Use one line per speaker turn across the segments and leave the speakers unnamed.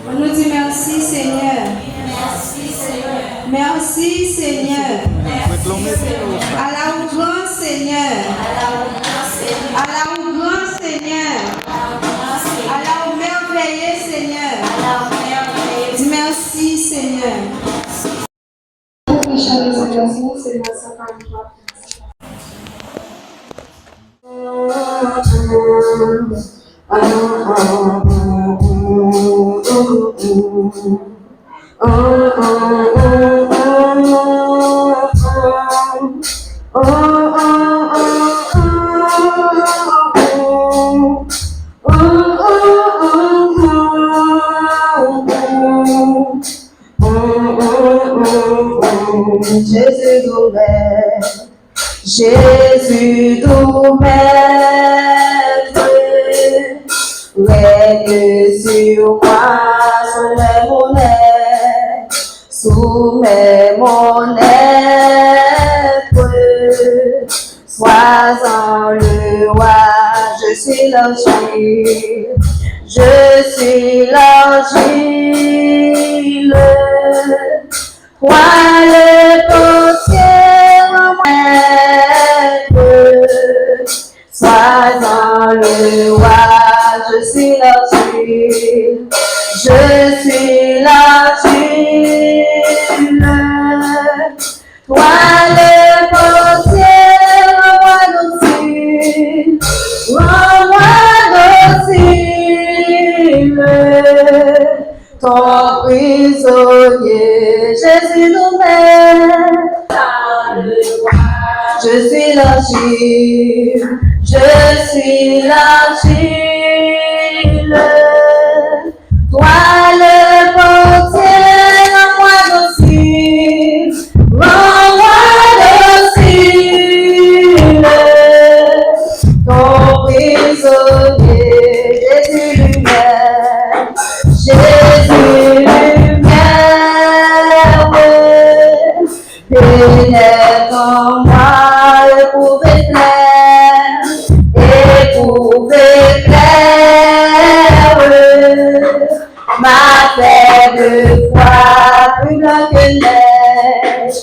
On nous dit merci Seigneur. Merci Seigneur. À la grand Seigneur. À la grand Seigneur. À la merveilleux Seigneur. Dis merci Seigneur.
Jésus d'ouvert, Jésus d'ouvert, règne sur moi, soumets mon être, sois-en le roi, je suis l'argile, toi le potentiel maître, sois-en le roi, je suis l'argile, toi le potentiel, rends-moi docile, ton prisonnier, Jésus nous mène. Je suis l'argile, toi le potentiel, rends-moi docile, ton prisonnier, Jésus lui-même, pénètre en moi, éprouve clair, ma faible foi, plus blanc que neige,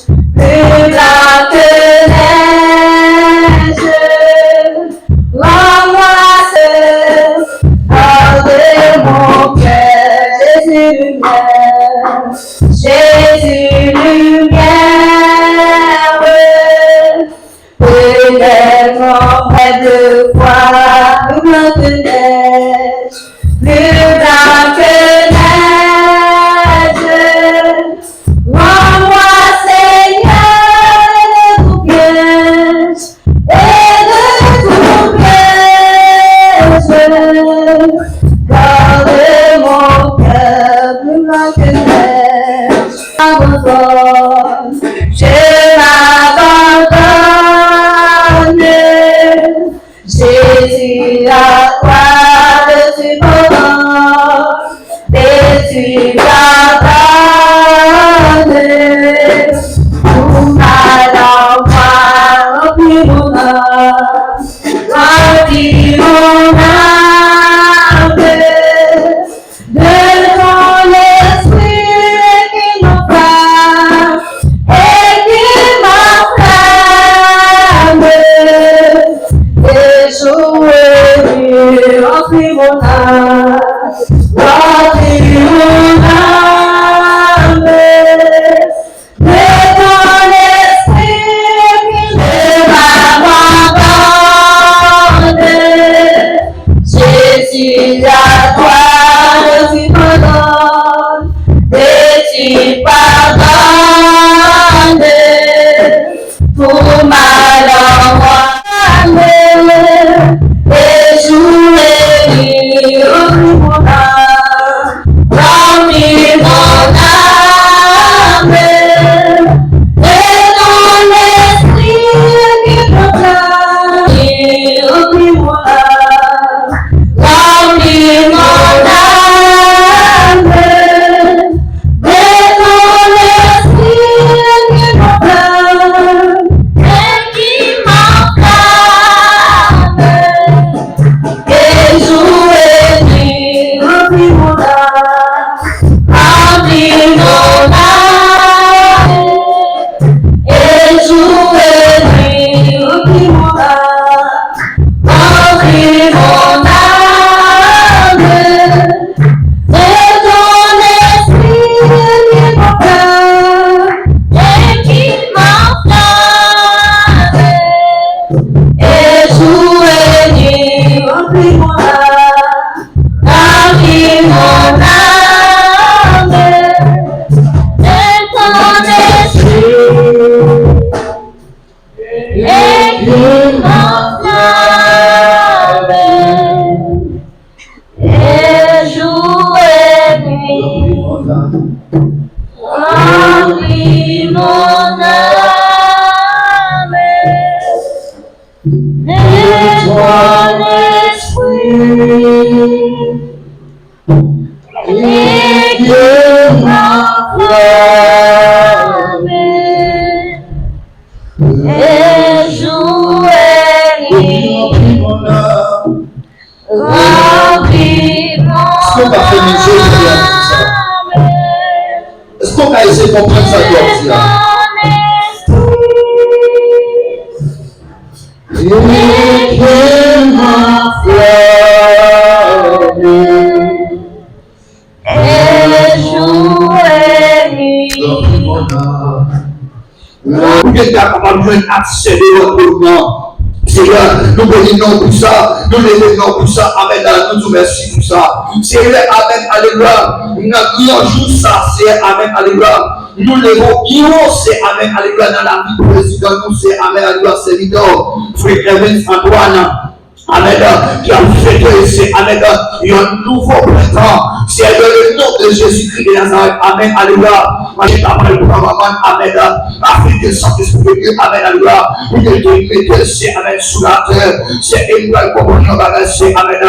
rends-moi seul, hors de mon cœur, Jésus lumière, pénètre en moi de foi, plus blanc que neige, rends-moi Seigneur de tout piège, garde mon cœur plus blanc que neige, je m'abandonne, Jésus à toi je suis bon, et tu pardonnes, tout mal en moi, remplis mon âme, de ton esprit qui m'enflamme et qui m'enflamme, et jour et nuit, remplis mon âme, de ton esprit qui m'abandonne, Jésus à toi je suis pardonne, et tu pardonnes, tout mal en moi, et jour et nuit, remplis mon âme, Et jouer mon âme, remplis mon âme.
Est-ce qu'on va essayer de comprendre ça aujourd'hui? Et que ma flamme
Et jouer
mon âme. Vous êtes capable de accéder au mouvement. Seigneur, nous bénissons pour ça, nous bénissons pour ça, amen, nous nous merci pour ça. Seigneur, amen, alléluia, nous jouons ça, c'est amen, alléluia. Nous levons, c'est amen, alléluia, dans la vie du président, nous c'est amen, alléluia, serviteur, frère Evans Antoine. Amen, qui a fait c'est amen, un nouveau printemps. C'est le nom de Jésus-Christ de Nazareth. Amen, alléluia. Amen, afin que Saint-Esprit de Dieu, amen, alléluia. Vous devez mettre, c'est amen, sous la terre. C'est éloigné comme on a c'est amen.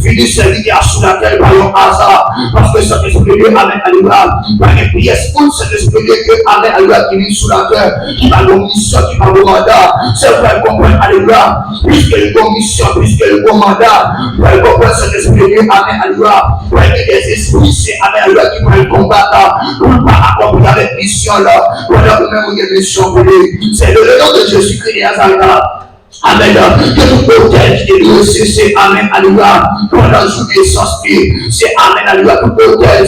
Fini celui qui a sous la terre par un hasard. Parce que Saint-Esprit de Dieu, amen, alléluia. Par une pièce pour Saint-Esprit de Dieu, amen, alléluia, qui vit sous la terre, qui va une mission, qui va un mandat. C'est vrai, comprendre, alléluia. Puisque une mission, puisque le bon mandat, pour comprendre Saint-Esprit de Dieu, amen, alléluia. Pour des esprits, c'est amen, alléluia, qui vont combattre. Pour ne pas accomplir avec mission là. Pour nous-mêmes, une mission pour lui. C'est le nom de Jésus-Christ de Nazareth. Amen. Que tout hôtel qui est lié, c'est amen, alléluia. Pour la journée sans pied, c'est amen, alléluia. Tout hôtel.